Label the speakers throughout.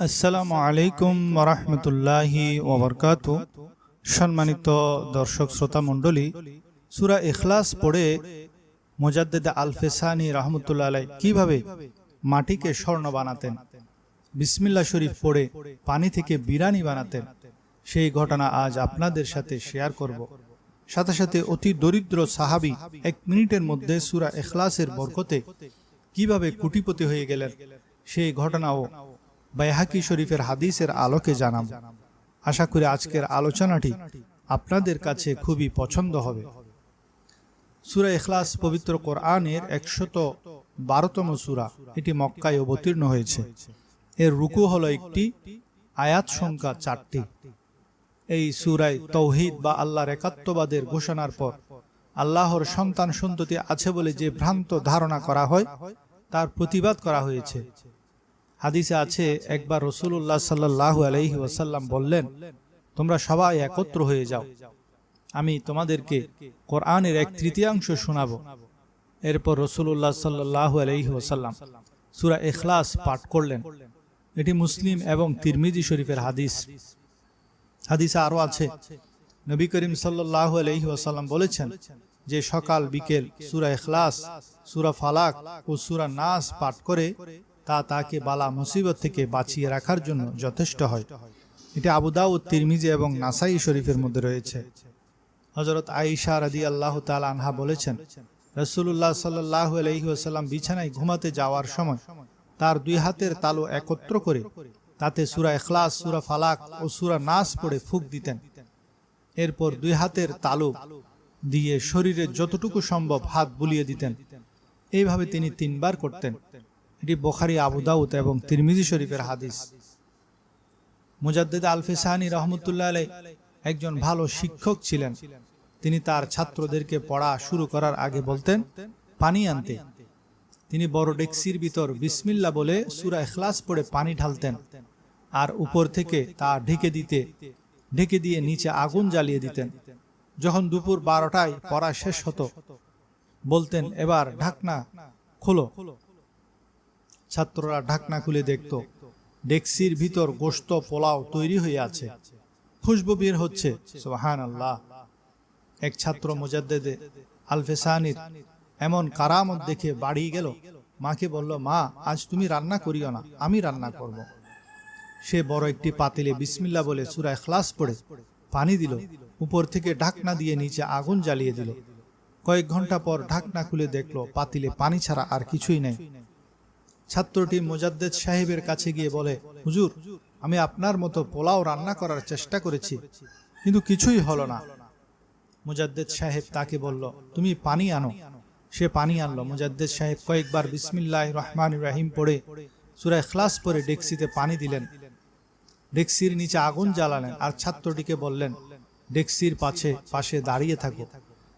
Speaker 1: আসসালামু আলাইকুম ওরহমতুল্লাহি ওবরকাতু। সম্মানিত দর্শক শ্রোতা মণ্ডলী, সূরা ইখলাস পড়ে মুজাদ্দেদ আল ফেসানি রহমতুল্লাহ আলাই কিভাবে মাটিকে স্বর্ণ বানাতেন, বিসমিল্লাহ শরীফ পড়ে পানি থেকে বিরানি বানাতেন, সেই ঘটনা আজ আপনাদের সাথে শেয়ার করব। সাথে সাথে অতি দরিদ্র সাহাবী 1 মিনিটের মধ্যে সূরা ইখলাসের বরকতে কিভাবে কোটিপতি হয়ে গেলেন, সেই ঘটনাও বাইহাকি শরীফের হাদিসের আলোকে জানাব। আশা করি আজকের আলোচনাটি আপনাদের কাছে খুবই পছন্দ হবে। সূরা ইখলাস পবিত্র কোরআনের 112তম সূরা। এটি মক্কায় অবতীর্ণ হয়েছে। এর রুকু হলো একটি, আয়াত সংখ্যা 4টি। এই সূরায় তাওহীদ বা আল্লাহর একাত্মবাদের ঘোষণার পর আল্লাহর সন্তান সন্ততি আছে বলে যে ভ্রান্ত ধারণা করা হয় তার প্রতিবাদ করা হয়েছে। হাদিসে আছে, একবার রাসূলুল্লাহ সাল্লাল্লাহু আলাইহি ওয়াসাল্লাম বললেন, তোমরা সবাই একত্র হয়ে যাও, আমি তোমাদেরকে কোরআনের 1/3 শোনাবো। এরপর রাসূলুল্লাহ সাল্লাল্লাহু আলাইহি ওয়াসাল্লাম সূরা ইখলাস পাঠ করলেন। এটি মুসলিম এবং তিরমিজি শরীফের হাদিস। হাদিসে আরো আছে, নবী করিম সাল্লাল্লাহু আলাইহি ওয়াসাল্লাম বলেছেন যে সকাল বিকেল সূরা ইখলাস, সূরা ফালাক ও সূরা নাস পাঠ করে তা তাকে বালা মুসিবত থেকে বাঁচিয়ে রাখার জন্য যথেষ্ট হয়। এটা আবু দাউদ, তিরমিজি এবং নাসাই শরীফের মধ্যে রয়েছে। হযরত আয়েশা রাদিয়াল্লাহু তাআলা আনহা বলেছেন, রাসূলুল্লাহ সাল্লাল্লাহু আলাইহি ওয়াসাল্লাম বিছানায় ঘুমাতে যাওয়ার সময় তার 2 হাতের তালু একত্র করে তাতে সূরা ইখলাস, সূরা ফালাক ও সূরা নাস পড়ে ফুঁক দিতেন। এরপর 2 হাতের তালু দিয়ে শরীরে যতটুকু সম্ভব হাত বুলিয়ে দিতেন। এইভাবে তিনি 3 বার করতেন। এটি বুখারী, আবু দাউদ এবং তিরমিজি শরীফের হাদিস। মুজাদ্দেদ আল ফেসানি রহমতুল্লাহ আলাইহি একজন ভালো শিক্ষক ছিলেন। তিনি তার ছাত্রদেরকে পড়া শুরু করার আগে বলতেন পানি আনতে। তিনি বড় ডেকসির ভিতর বিসমিল্লাহ বলে সূরা ইখলাস পড়ে পানি ঢালতেন আর উপর থেকে তা ঢেকে দিয়ে নিচে আগুন জ্বালিয়ে দিতেন। যখন দুপুর 12টায় পড়া শেষ হতো বলতেন, এবার ঢাকনা খোলো। ছাত্ররা ঢাকনা খুলে দেখত ডেকসির ভিতর গোশত পোলাও তৈরি হয়ে আছে, খুশবু বের হচ্ছে। সুবহানাল্লাহ। এক ছাত্র মুজাদ্দেদ আল ফেসানির এমন কারামত দেখে বাড়ি গেল, মাকে বলল, মা আজ তুমি রান্না করিও না, আমি রান্না করব। সে বড় একটি পাতিলে বিসমিল্লাহ বলে সূরা ইখলাস পড়ে পানি দিল, উপর থেকে ঢাকনা দিয়ে নিচে আগুন জ্বালিয়ে দিল। কয়েক ঘন্টা পর ঢাকনা খুলে দেখলো পাতিলে পানি ছাড়া আর কিছুই নেই। ছাত্রটি মুজাদ্দেদ সাহেবের কাছে গিয়ে বলে, হুজুর, আমি আপনার মতো পোলাও রান্না করার চেষ্টা করেছি, কিন্তু কিছুই হলো না। মুজাদ্দেদ সাহেব তাকে বলল, তুমি পানি আনো। সে পানি আনলো। মুজাদ্দেদ সাহেব কয়েকবার বিসমিল্লাহির রহমানির রহিম পড়ে সূরা ইখলাস পড়ে ডেকসিতে পানি দিলেন, ডেকসির নিচে আগুন জ্বালালেন আর ছাত্রটিকে বললেন, ডেকসির পাশে দাঁড়িয়ে থাকো।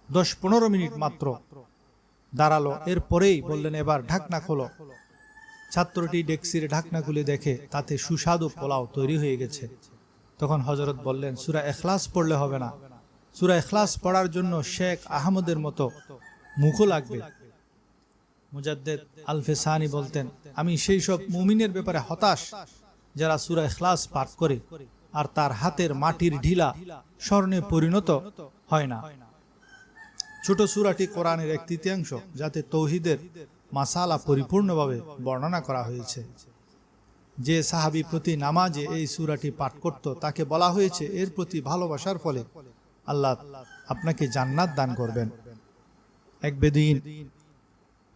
Speaker 1: 10-15 মিনিট মাত্র দাঁড়ালো। এরপরেই বললেন, এবার ঢাকনা খোলো। ছাত্রটি ডেকসির ঢাকনা খুলে দেখে তাতে সুস্বাদু পোলাও তৈরি হয়ে গেছে। তখন হযরত বললেন, সূরা ইখলাস পড়লে হবে না, সূরা ইখলাস পড়ার জন্য শেখ আহমদের মতো মুখও লাগবে। মুজাদ্দেদ আল ফেসানি বলতেন, আমি সেই সব মুমিনের ব্যাপারে হতাশ যারা সূরা ইখলাস পাঠ করে আর তার হাতের মাটির ঢিলা স্বর্ণে পরিণত হয় না। ছোট সূরাটি কোরআনের 1/3, যাতে তাওহীদের মাসালা পরিপূর্ণভাবে বর্ণনা করা হয়েছে। যে সাহাবী প্রতি নামাজে এই সূরাটি পাঠ করত তাকে বলা হয়েছে এর প্রতি ভালোবাসার ফলে আল্লাহ আপনাকে জান্নাত দান করবেন। এক বেদুইন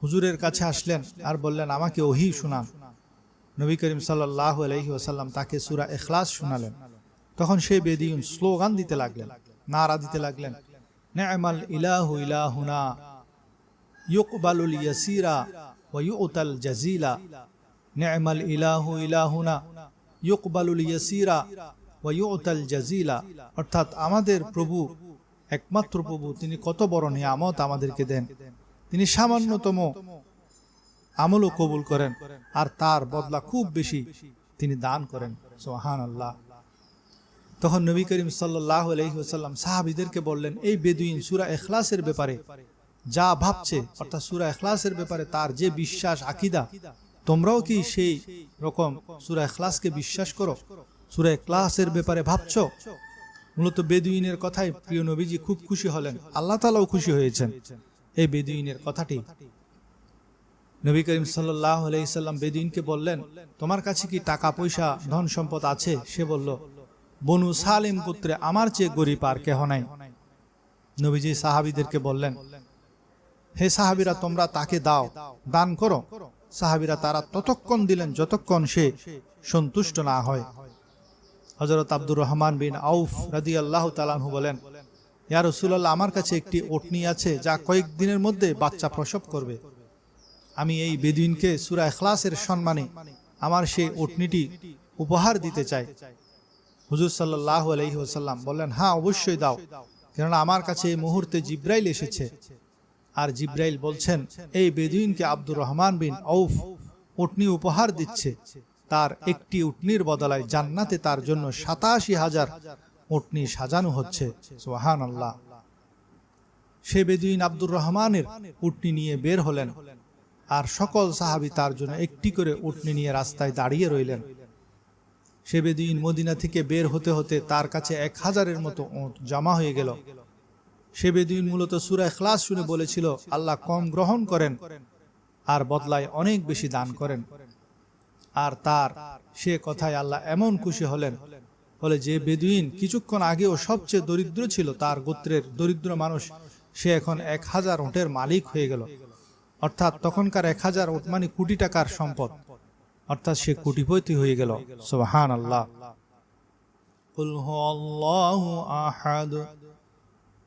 Speaker 1: হুজুরের কাছে আসলেন আর বললেন, আমাকে ওহী শোনান। নবী করিম সাল্লাল্লাহু আলাইহি ওয়াসাল্লাম তাকে সূরা ইখলাস শোনালেন। তখন সেই বেদুইন স্লোগান দিতে লাগলেন, নারা দিতে লাগলেন, নি'মাল ইলাহু ইলাহুনা ইউকবালুল ইয়াসিরা ওয়া ইউতাল জাজিলা। নি'মাল ইলাহু ইলাহুনা ইউকবালুল ইয়াসিরা ওয়া ইউতাল জাজিলা। অর্থাৎ আমাদের প্রভু একমাত্র প্রভু, তিনি কত বড় নিয়ামত আমাদেরকে দেন, তিনি সামান্যতম আমলও কবুল করেন আর তার বদলা খুব বেশি তিনি দান করেন। সুবহানাল্লাহ। তখন নবী করিম সাল্লাল্লাহু আলাইহি ওয়াসাল্লাম সাহাবীদেরকে বললেন, এই বেদুইন সূরা ইখলাসের ব্যাপারে যা ভাবছে, অর্থাৎ সূরা ইখলাসের ব্যাপারে তার যে বিশ্বাস আকীদা, তোমরাও কি সেই রকম সূরা ইখলাসকে বিশ্বাস করো? সূরা ইখলাসের ব্যাপারে ভাবছো? মূলত বেদুইনের কথায় প্রিয় নবীজি খুব খুশি হলেন, আল্লাহ তাআলাও খুশি হয়েছেন এই বেদুইনের কথাটি। নবী করিম সাল্লাল্লাহু আলাইহি সাল্লাম বেদুইনকে বললেন, তোমার কাছে কি টাকা পয়সা ধন সম্পদ আছে? সে বলল, বনু সালিম গোত্রে আমার চেয়ে গরিব আর কেহ নাই। নবীজি সাহাবীদেরকে বললেন, হে সাহাবীরা, তোমরা তাকে দাও, দান করো। সাহাবীরা তারা ততক্ষণ দিলেন যতক্ষণ সে সন্তুষ্ট না হয়। হযরত আব্দুর রহমান বিন আউফ রাদিয়াল্লাহু তাআলা আনহু বলেন, ইয়া রাসূলুল্লাহ, আমার কাছে একটি উটনি আছে যা কয়েকদিনের মধ্যে বাচ্চা প্রসব করবে। আমি এই বেদুইনকে সূরা ইখলাসের সম্মানে আমার সেই উটনিটি উপহার দিতে চাই। হুজুর সাল্লাল্লাহু আলাইহি ওয়াসাল্লাম বললেন, হ্যাঁ, অবশ্যই দাও, কেননা আমার কাছে এই মুহূর্তে জিব্রাইল এসেছে। আর জিব্রাইল বলছেন, এই বেদুইনকে আব্দুর রহমান বিন আউফ উটনি উপহার দিচ্ছে। তার একটি উটনির বদলায় জান্নাতে তার জন্য ৮৭,০০০ উটনি সাজানো হচ্ছে। সুবহানাল্লাহ। সে বেদুইন আব্দুর রহমানের উটনি নিয়ে বের হলেন, আর সকল সাহাবী তার জন্য একটি করে উটনি নিয়ে রাস্তায় দাঁড়িয়ে রইলেন। সে বেদুইন মদিনা থেকে বের হতে হতে তার কাছে ১,০০০-এর মতো উট জমা হয়ে গেল। সে বেদুইন মূলত সূরা ইখলাস শুনে বলেছিল, আল্লাহ কম গ্রহণ করেন আর বদলায় অনেক বেশি দান করেন। আর তার সে কথায় আল্লাহ এমন খুশি হলেন, বলে যে বেদুইন কিছুক্ষণ আগেও সবচেয়ে দরিদ্র ছিল, তার গোত্রের দরিদ্র মানুষ, সে এখন ১,০০০ উটের মালিক হয়ে গেল। অর্থাৎ তখনকার ১,০০০ উট মানে কোটি টাকার সম্পদ, অর্থাৎ সে কোটিপতি হয়ে গেল। সুবহানাল্লাহ। কুল হুয়াল্লাহু আহাদ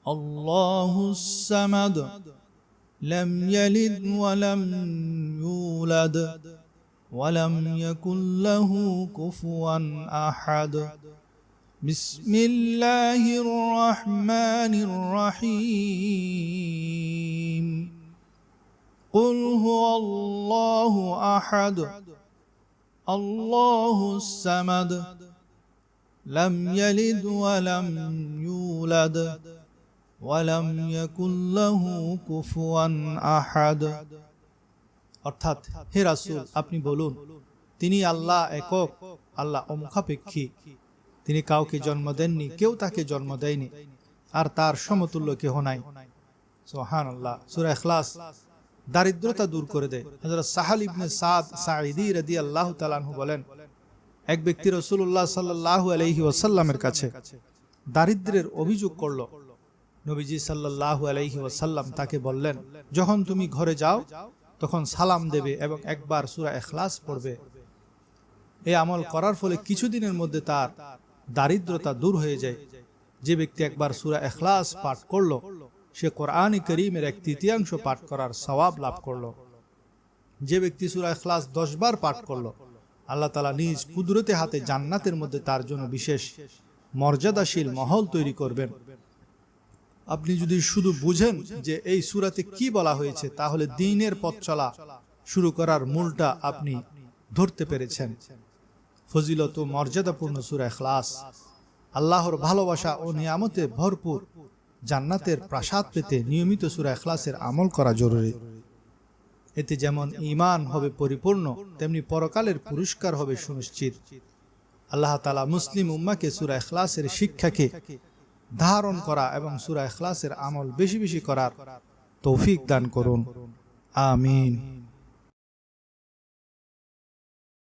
Speaker 1: আল্লাহুস সামাদ লাম ইয়ালিদ ওয়া লাম ইউলাদ ওয়া লাম ইয়াকুল লাহু কুফুয়ান আহাদ। বিসমিল্লাহির রহমানির রহিম। কুল হুয়াল্লাহু আহাদ আল্লাহুস সামাদ লাম ইয়ালিদ ওয়া লাম ইউলাদ ওয়া লাম ইয়াকুল লাহু কুফুয়ান আহাদ। অর্থাৎ, হে রাসূল, আপনি বলুন, তিনি আল্লাহ একক, আল্লাহ অমুখাপেক্ষী। তিনি কাউকে জন্ম দেননি, কেউ তাকে জন্ম দেয়নি, আর তার সমতুল্য কেহ নাই। সুবহানাল্লাহ। সূরা ইখলাস দারিদ্রতা দূর করে দেয়। হযরত সাহাল ইবনে সাদ সাঈদী রাদিয়াল্লাহু তাআলা আনহু বলেন, এক ব্যক্তি রাসূলুল্লাহ সাল্লাল্লাহু আলাইহি ওয়াসাল্লামের কাছে দারিদ্র্যের অভিযোগ করল। নবীজি সাল্লাল্লাহু আলাইহি ওয়াসাল্লাম তাকে বললেন, যখন তুমি ঘরে যাও তখন সালাম দেবে এবং একবার সূরা ইখলাস পড়বে। এই আমল করার ফলে কিছুদিনের মধ্যে তার দারিদ্রতা দূর হয়ে যায়। যে ব্যক্তি একবার সূরা ইখলাস পাঠ করল, সে কোরআন কারীমের 1/3 পাঠ করার সওয়াব লাভ করল। যে ব্যক্তি সূরা ইখলাস 10 বার পাঠ করল, আল্লাহ তাআলা নিজ কুদরতে হাতে জান্নাতের মধ্যে তার জন্য বিশেষ মর্যাদাশীল মহল তৈরি করবেন। আপনি যদি শুধু বুঝেন যে এই সূরাতে কি বলা হয়েছে, তাহলে দ্বীনের পথ চলা শুরু করার মূলটা আপনি ধরতে পেরেছেন। ফজিলত ও মর্যাদাপূর্ণ সূরা ইখলাস, আল্লাহর ভালোবাসা ও নিয়ামতে ভরপুর জান্নাতের প্রাসাদ পেতে নিয়মিত সূরা ইখলাসের আমল করা জরুরি। এতে যেমন ঈমান হবে পরিপূর্ণ, তেমনি পরকালের পুরস্কার হবে সুনিশ্চিত। আল্লাহ তাআলা মুসলিম উম্মাহকে সূরা ইখলাসের শিক্ষাকে ধারণ করা এবং সূরা ইখলাসের আমল বেশি বেশি করার তৌফিক দান করুন। আমিন।